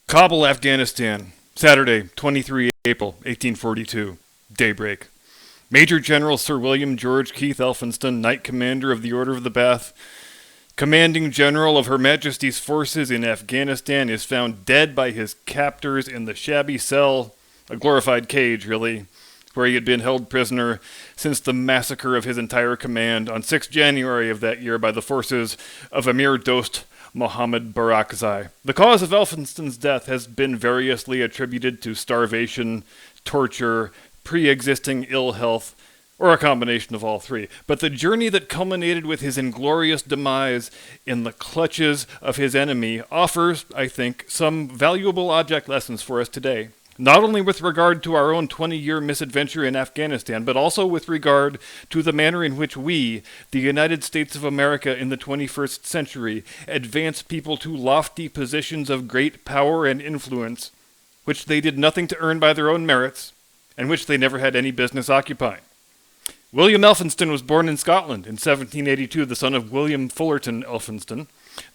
Kabul, Afghanistan, Saturday, 23 April 1842, daybreak. Major General Sir William George Keith Elphinstone, Knight Commander of the Order of the Bath, Commanding General of Her Majesty's forces in Afghanistan, is found dead by his captors in the shabby cell, a glorified cage, really, where he had been held prisoner since the massacre of his entire command on 6 January of that year by the forces of Emir Dost Mohammed Barakzai. The cause of Elphinstone's death has been variously attributed to starvation, torture, pre-existing ill health, or a combination of all three. But the journey that culminated with his inglorious demise in the clutches of his enemy offers, I think, some valuable object lessons for us today. Not only with regard to our own 20-year misadventure in Afghanistan, but also with regard to the manner in which we, the United States of America in the 21st century, advance people to lofty positions of great power and influence, which they did nothing to earn by their own merits, and which they never had any business occupying. William Elphinstone was born in Scotland in 1782, the son of William Fullerton Elphinstone,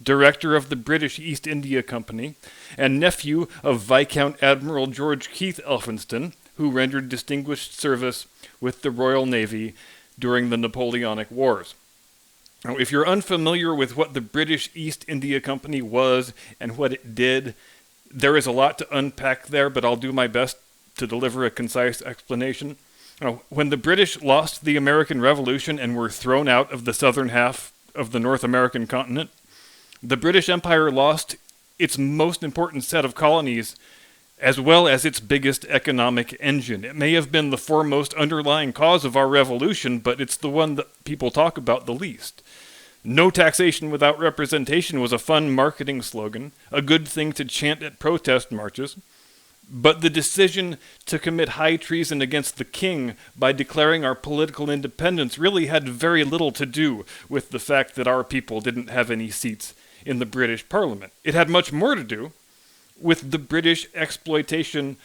director of the British East India Company, and nephew of Viscount Admiral George Keith Elphinstone, who rendered distinguished service with the Royal Navy during the Napoleonic Wars. Now, if you're unfamiliar with what the British East India Company was and what it did, there is a lot to unpack there, but I'll do my best to deliver a concise explanation. Now, when the British lost the American Revolution and were thrown out of the southern half of the North American continent, the British Empire lost its most important set of colonies as well as its biggest economic engine. It may have been the foremost underlying cause of our revolution, but it's the one that people talk about the least. No taxation without representation was a fun marketing slogan, a good thing to chant at protest marches. But the decision to commit high treason against the king by declaring our political independence really had very little to do with the fact that our people didn't have any seats in the British Parliament. It had much more to do with the British exploitation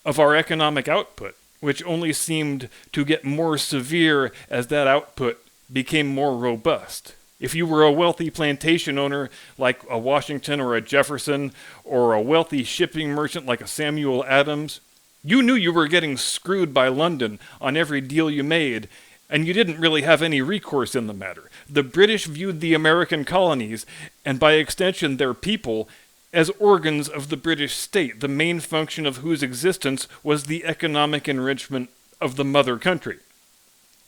of our economic output, which only seemed to get more severe as that output became more robust. If you were a wealthy plantation owner like a Washington or a Jefferson, or a wealthy shipping merchant like a Samuel Adams, you knew you were getting screwed by London on every deal you made, and you didn't really have any recourse in the matter. The British viewed the American colonies, and by extension their people, as organs of the British state, the main function of whose existence was the economic enrichment of the mother country.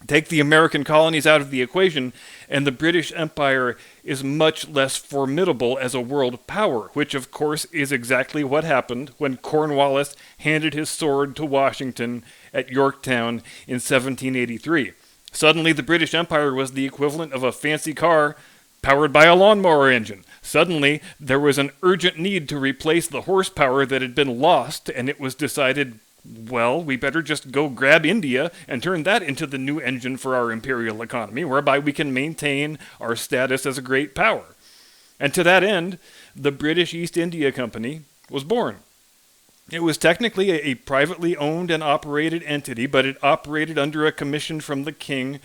Take the American colonies out of the equation, and the British Empire is much less formidable as a world power, which of course is exactly what happened when Cornwallis handed his sword to Washington at Yorktown in 1783. Suddenly the British Empire was the equivalent of a fancy car powered by a lawnmower engine. Suddenly there was an urgent need to replace the horsepower that had been lost, and it was decided, well, we better just go grab India and turn that into the new engine for our imperial economy, whereby we can maintain our status as a great power. And to that end, the British East India Company was born. It was technically a privately owned and operated entity, but it operated under a commission from the king,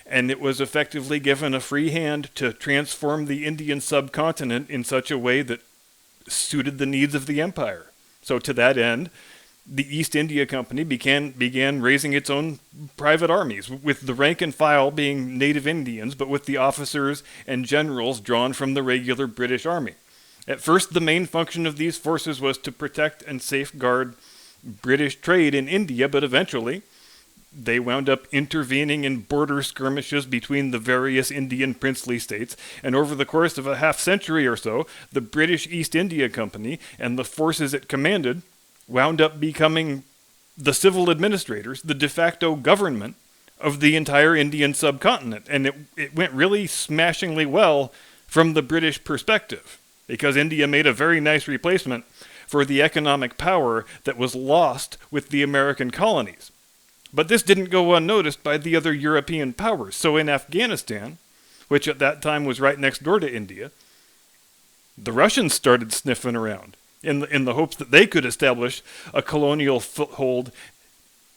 and it was effectively given a free hand to transform the Indian subcontinent in such a way that suited the needs of the empire. So to that end, the East India Company began raising its own private armies, with the rank and file being native Indians, but with the officers and generals drawn from the regular British Army. At first, the main function of these forces was to protect and safeguard British trade in India, but eventually they wound up intervening in border skirmishes between the various Indian princely states, and over the course of a half-century or so, the British East India Company and the forces it commanded wound up becoming the civil administrators, the de facto government of the entire Indian subcontinent. And it went really smashingly well from the British perspective, because India made a very nice replacement for the economic power that was lost with the American colonies. But this didn't go unnoticed by the other European powers. So in Afghanistan, which at that time was right next door to India, the Russians started sniffing around in the hopes that they could establish a colonial foothold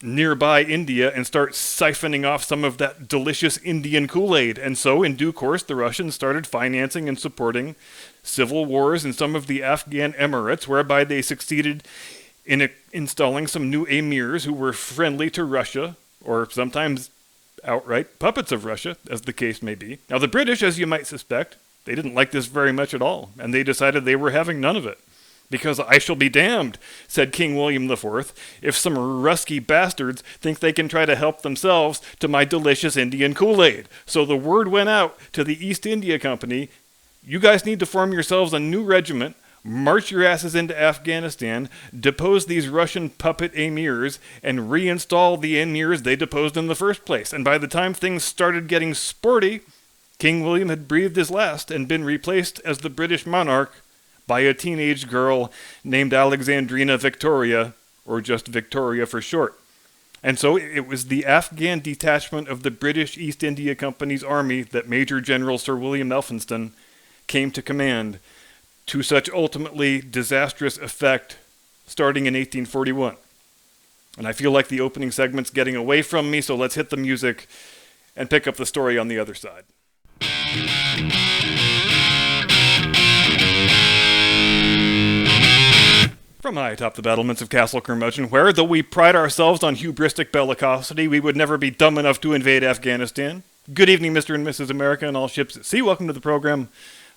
nearby India and start siphoning off some of that delicious Indian Kool-Aid. And so, in due course, the Russians started financing and supporting civil wars in some of the Afghan emirates, whereby they succeeded in installing some new emirs who were friendly to Russia, or sometimes outright puppets of Russia, as the case may be. Now, the British, as you might suspect, they didn't like this very much at all, and they decided they were having none of it. Because I shall be damned, said King William IV, if some rusky bastards think they can try to help themselves to my delicious Indian Kool-Aid. So the word went out to the East India Company, you guys need to form yourselves a new regiment, march your asses into Afghanistan, depose these Russian puppet emirs, and reinstall the emirs they deposed in the first place. And by the time things started getting sporty, King William had breathed his last and been replaced as the British monarch by a teenage girl named Alexandrina Victoria, or just Victoria for short. And so it was the Afghan detachment of the British East India Company's army that Major General Sir William Elphinston came to command, to such ultimately disastrous effect starting in 1841. And I feel like the opening segment's getting away from me, so let's hit the music and pick up the story on the other side. From high atop the battlements of Castle Curmudgeon, where, though we pride ourselves on hubristic bellicosity, we would never be dumb enough to invade Afghanistan. Good evening, Mr. and Mrs. America and all ships at sea. Welcome to the program.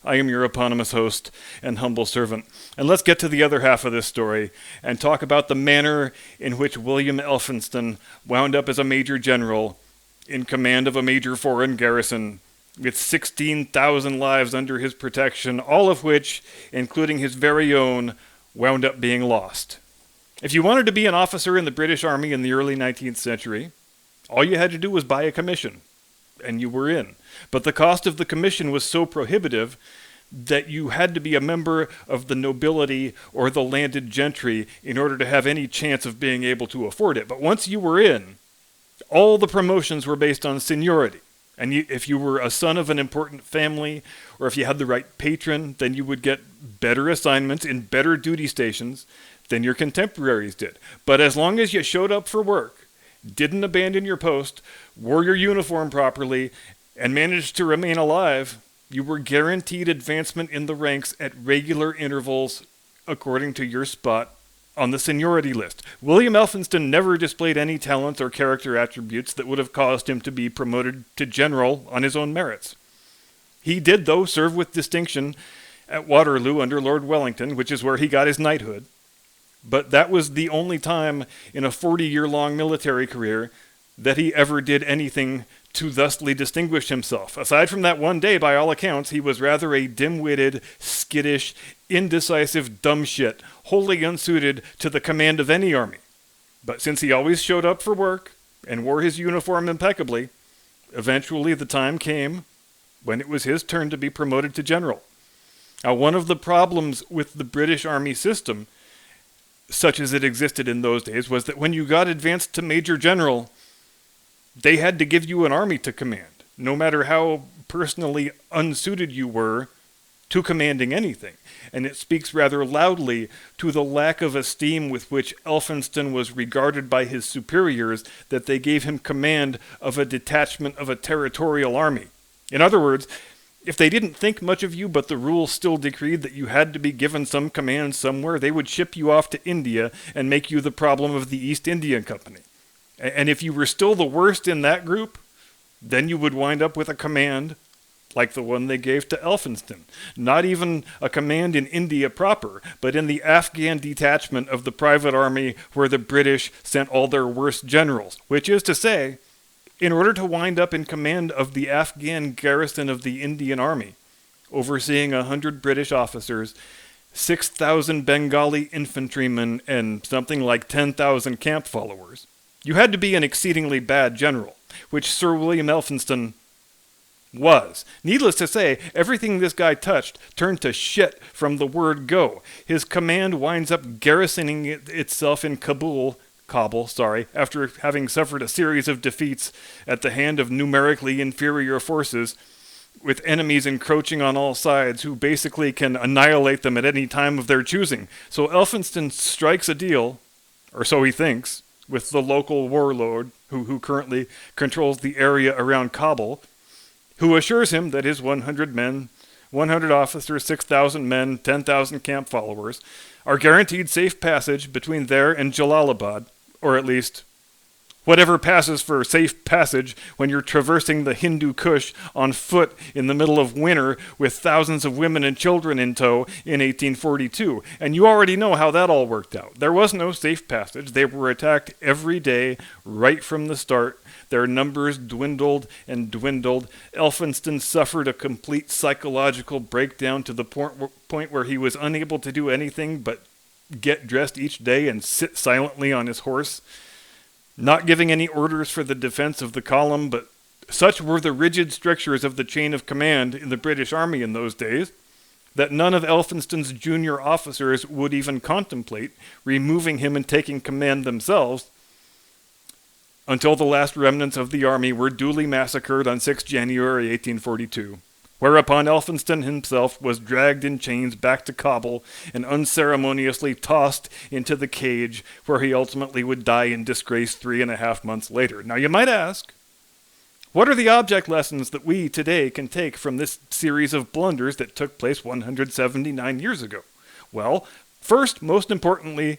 I am your eponymous host and humble servant. And let's get to the other half of this story and talk about the manner in which William Elphinston wound up as a major general in command of a major foreign garrison with 16,000 lives under his protection, all of which, including his very own, wound up being lost. If you wanted to be an officer in the British Army in the early 19th century, all you had to do was buy a commission, and you were in. But the cost of the commission was so prohibitive that you had to be a member of the nobility or the landed gentry in order to have any chance of being able to afford it. But once you were in, all the promotions were based on seniority. And if you were a son of an important family, or if you had the right patron, then you would get better assignments in better duty stations than your contemporaries did. But as long as you showed up for work, didn't abandon your post, wore your uniform properly, and managed to remain alive, you were guaranteed advancement in the ranks at regular intervals according to your spot on the seniority list. William Elphinston never displayed any talents or character attributes that would have caused him to be promoted to general on his own merits. He did, though, serve with distinction at Waterloo under Lord Wellington, which is where he got his knighthood. But that was the only time in a 40-year-long military career that he ever did anything to thusly distinguish himself. Aside from that one day, by all accounts, he was rather a dim-witted, skittish, indecisive dumb shit, wholly unsuited to the command of any army. But since he always showed up for work and wore his uniform impeccably, eventually the time came when it was his turn to be promoted to general. Now, one of the problems with the British Army system, such as it existed in those days, was that when you got advanced to Major General, they had to give you an army to command, no matter how personally unsuited you were to commanding anything. And it speaks rather loudly to the lack of esteem with which Elphinston was regarded by his superiors that they gave him command of a detachment of a territorial army. In other words, if they didn't think much of you, but the rules still decreed that you had to be given some command somewhere, they would ship you off to India and make you the problem of the East India Company. And if you were still the worst in that group, then you would wind up with a command like the one they gave to Elphinston. Not even a command in India proper, but in the Afghan detachment of the private army where the British sent all their worst generals. Which is to say, in order to wind up in command of the Afghan garrison of the Indian Army, overseeing 100 British officers, 6,000 Bengali infantrymen, and something like 10,000 camp followers, you had to be an exceedingly bad general, which Sir William Elphinston was. Needless to say, everything this guy touched turned to shit from the word go. His command winds up garrisoning itself in Kabul, after having suffered a series of defeats at the hand of numerically inferior forces, with enemies encroaching on all sides who basically can annihilate them at any time of their choosing. So Elphinston strikes a deal, or so he thinks, with the local warlord who currently controls the area around Kabul, who assures him that his 100 men, 100 officers, 6,000 men, 10,000 camp followers are guaranteed safe passage between there and Jalalabad, or at least whatever passes for safe passage when you're traversing the Hindu Kush on foot in the middle of winter with thousands of women and children in tow in 1842. And you already know how that all worked out. There was no safe passage. They were attacked every day right from the start. Their numbers dwindled and dwindled. Elphinston suffered a complete psychological breakdown to the point where he was unable to do anything but get dressed each day and sit silently on his horse, not giving any orders for the defense of the column, but such were the rigid strictures of the chain of command in the British Army in those days that none of Elphinston's junior officers would even contemplate removing him and taking command themselves until the last remnants of the army were duly massacred on 6 January 1842, whereupon Elphinston himself was dragged in chains back to Kabul and unceremoniously tossed into the cage where he ultimately would die in disgrace 3.5 months later. Now you might ask, what are the object lessons that we today can take from this series of blunders that took place 179 years ago? Well, first, most importantly,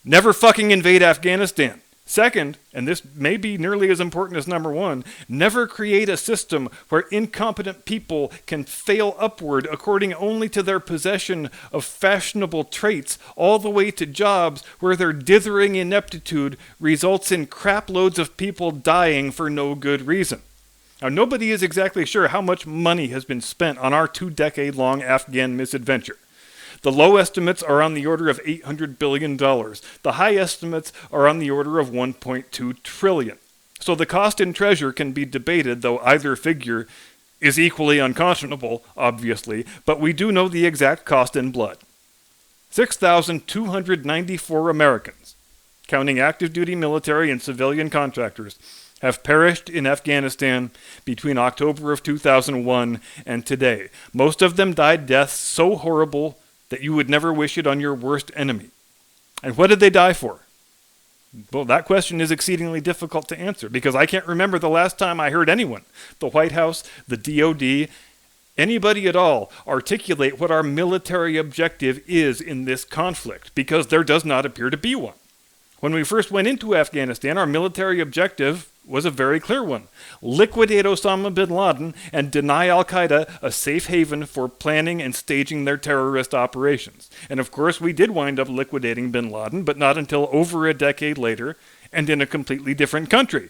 never fucking invade Afghanistan. Second, and this may be nearly as important as number one, never create a system where incompetent people can fail upward according only to their possession of fashionable traits, all the way to jobs where their dithering ineptitude results in crap loads of people dying for no good reason. Now, nobody is exactly sure how much money has been spent on our 2-decade-long Afghan misadventure. The low estimates are on the order of $800 billion. The high estimates are on the order of $1.2 trillion. So the cost in treasure can be debated, though either figure is equally unconscionable, obviously, but we do know the exact cost in blood. 6,294 Americans, counting active duty military and civilian contractors, have perished in Afghanistan between October of 2001 and today. Most of them died deaths so horrible that you would never wish it on your worst enemy. And what did they die for? Well, that question is exceedingly difficult to answer because I can't remember the last time I heard anyone, the White House, the DOD, anybody at all, articulate what our military objective is in this conflict, because there does not appear to be one. When we first went into Afghanistan, our military objective was a very clear one. Liquidate Osama bin Laden and deny al-Qaeda a safe haven for planning and staging their terrorist operations. And of course, we did wind up liquidating bin Laden, but not until over a decade later and in a completely different country.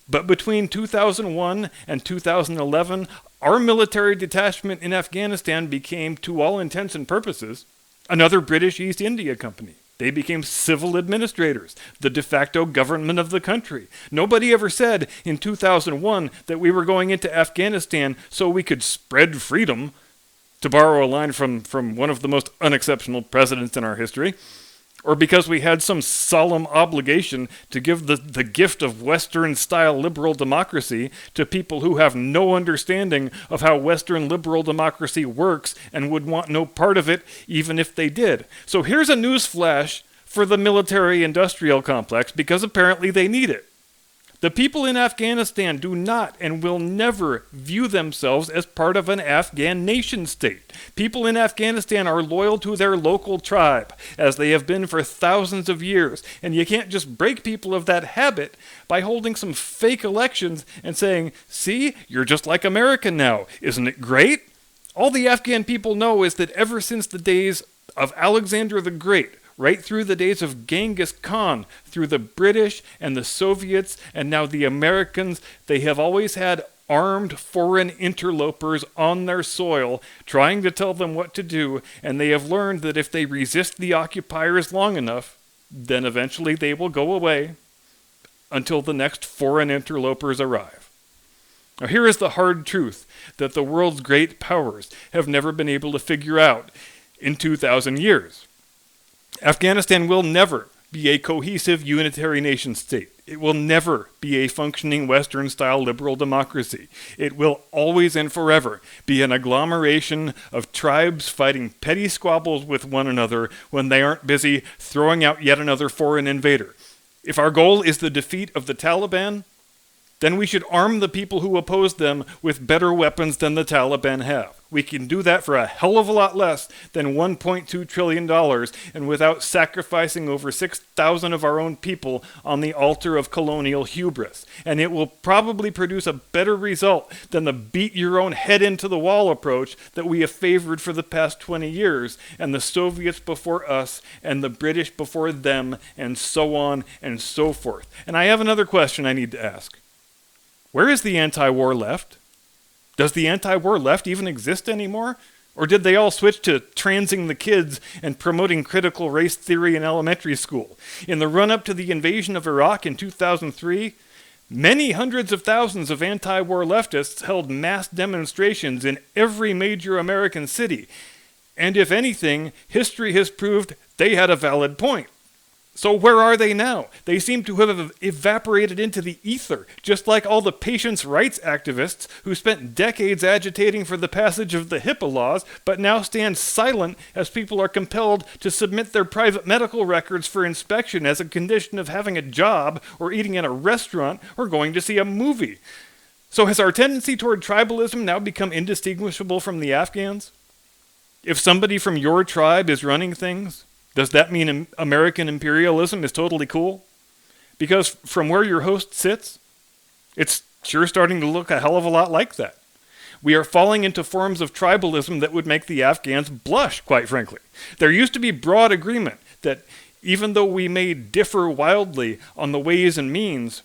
But between 2001 and 2011, our military detachment in Afghanistan became, to all intents and purposes, another British East India Company. They became civil administrators, the de facto government of the country. Nobody ever said in 2001 that we were going into Afghanistan so we could spread freedom, to borrow a line from one of the most unexceptional presidents in our history, or because we had some solemn obligation to give the gift of Western-style liberal democracy to people who have no understanding of how Western liberal democracy works and would want no part of it even if they did. So here's a news flash for the military-industrial complex, because apparently they need it. The people in Afghanistan do not and will never view themselves as part of an Afghan nation-state. People in Afghanistan are loyal to their local tribe, as they have been for thousands of years, and you can't just break people of that habit by holding some fake elections and saying, see, you're just like America now, isn't it great? All the Afghan people know is that ever since the days of Alexander the Great, right through the days of Genghis Khan, through the British and the Soviets, and now the Americans, they have always had armed foreign interlopers on their soil trying to tell them what to do, and they have learned that if they resist the occupiers long enough, then eventually they will go away until the next foreign interlopers arrive. Now here is the hard truth that the world's great powers have never been able to figure out in 2,000 years. Afghanistan will never be a cohesive unitary nation state. It will never be a functioning Western-style liberal democracy. It will always and forever be an agglomeration of tribes fighting petty squabbles with one another when they aren't busy throwing out yet another foreign invader. If our goal is the defeat of the Taliban, then we should arm the people who oppose them with better weapons than the Taliban have. We can do that for a hell of a lot less than $1.2 trillion and without sacrificing over 6,000 of our own people on the altar of colonial hubris. And it will probably produce a better result than the beat your own head into the wall approach that we have favored for the past 20 years, and the Soviets before us, and the British before them, and so on and so forth. And I have another question I need to ask. Where is the anti-war left? Does the anti-war left even exist anymore? Or did they all switch to transing the kids and promoting critical race theory in elementary school? In the run-up to the invasion of Iraq in 2003, many hundreds of thousands of anti-war leftists held mass demonstrations in every major American city. And if anything, history has proved they had a valid point. So where are they now? They seem to have evaporated into the ether, just like all the patients' rights activists who spent decades agitating for the passage of the HIPAA laws, but now stand silent as people are compelled to submit their private medical records for inspection as a condition of having a job, or eating in a restaurant, or going to see a movie. So has our tendency toward tribalism now become indistinguishable from the Afghans? If somebody from your tribe is running things, does that mean American imperialism is totally cool? Because from where your host sits, it's sure starting to look a hell of a lot like that. We are falling into forms of tribalism that would make the Afghans blush, quite frankly. There used to be broad agreement that even though we may differ wildly on the ways and means,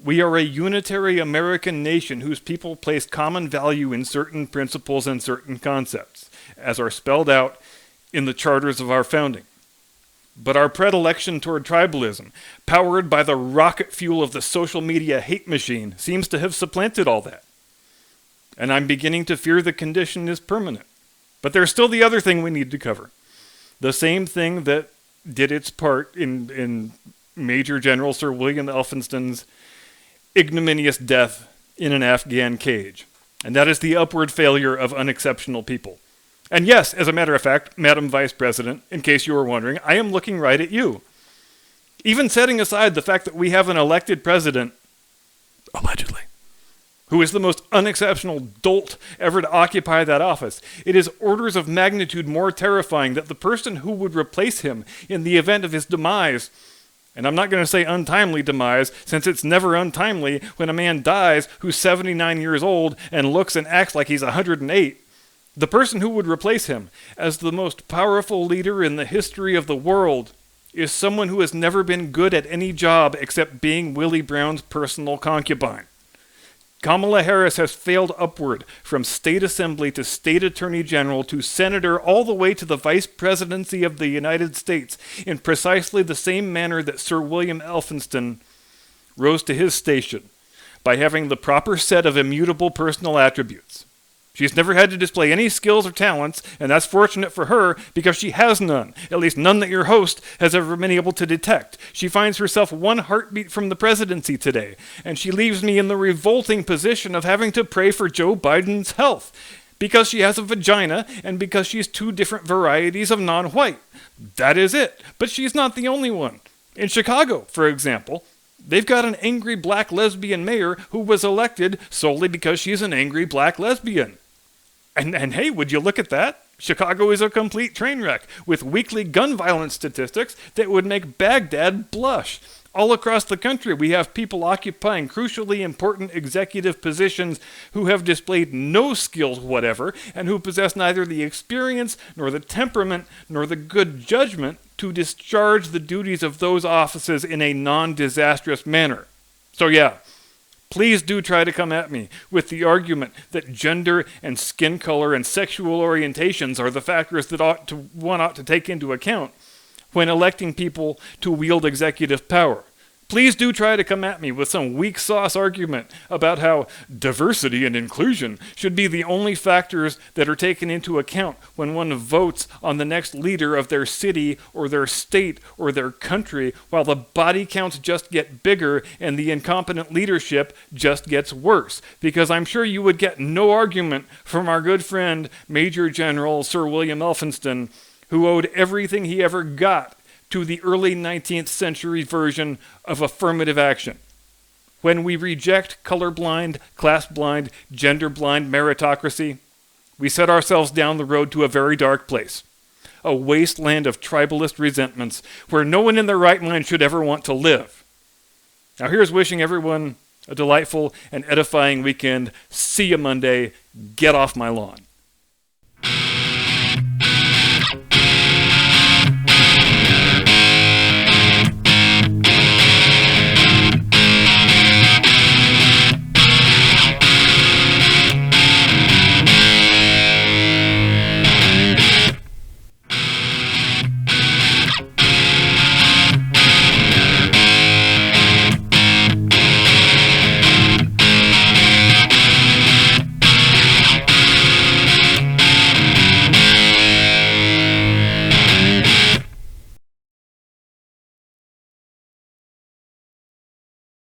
we are a unitary American nation whose people place common value in certain principles and certain concepts, as are spelled out in the charters of our founding. But our predilection toward tribalism, powered by the rocket fuel of the social media hate machine, seems to have supplanted all that. And I'm beginning to fear the condition is permanent. But there's still the other thing we need to cover. The same thing that did its part in Major General Sir William Elphinston's ignominious death in an Afghan cage. And that is the upward failure of unexceptional people. And yes, as a matter of fact, Madam Vice President, in case you were wondering, I am looking right at you. Even setting aside the fact that we have an elected president, allegedly, who is the most unexceptional dolt ever to occupy that office, it is orders of magnitude more terrifying that the person who would replace him in the event of his demise, and I'm not going to say untimely demise, since it's never untimely when a man dies who's 79 years old and looks and acts like he's 108, the person who would replace him as the most powerful leader in the history of the world is someone who has never been good at any job except being Willie Brown's personal concubine. Kamala Harris has failed upward from state assembly to state attorney general to senator all the way to the vice presidency of the United States in precisely the same manner that Sir William Elphinston rose to his station, by having the proper set of immutable personal attributes. She's never had to display any skills or talents, and that's fortunate for her because she has none, at least none that your host has ever been able to detect. She finds herself one heartbeat from the presidency today, and she leaves me in the revolting position of having to pray for Joe Biden's health, because she has a vagina and because she's two different varieties of non-white. That is it, but she's not the only one. In Chicago, for example, they've got an angry black lesbian mayor who was elected solely because she's an angry black lesbian. And hey, would you look at that? Chicago is a complete train wreck, with weekly gun violence statistics that would make Baghdad blush. All across the country, we have people occupying crucially important executive positions who have displayed no skills whatever, and who possess neither the experience, nor the temperament, nor the good judgment to discharge the duties of those offices in a non-disastrous manner. So yeah, please do try to come at me with the argument that gender and skin color and sexual orientations are the factors that one ought to take into account when electing people to wield executive power. Please do try to come at me with some weak sauce argument about how diversity and inclusion should be the only factors that are taken into account when one votes on the next leader of their city or their state or their country, while the body counts just get bigger and the incompetent leadership just gets worse. Because I'm sure you would get no argument from our good friend Major General Sir William Elphinston, who owed everything he ever got to the early 19th century version of affirmative action. When we reject colorblind, class-blind, gender-blind meritocracy, we set ourselves down the road to a very dark place, a wasteland of tribalist resentments where no one in their right mind should ever want to live. Now here's wishing everyone a delightful and edifying weekend. See you Monday. Get off my lawn.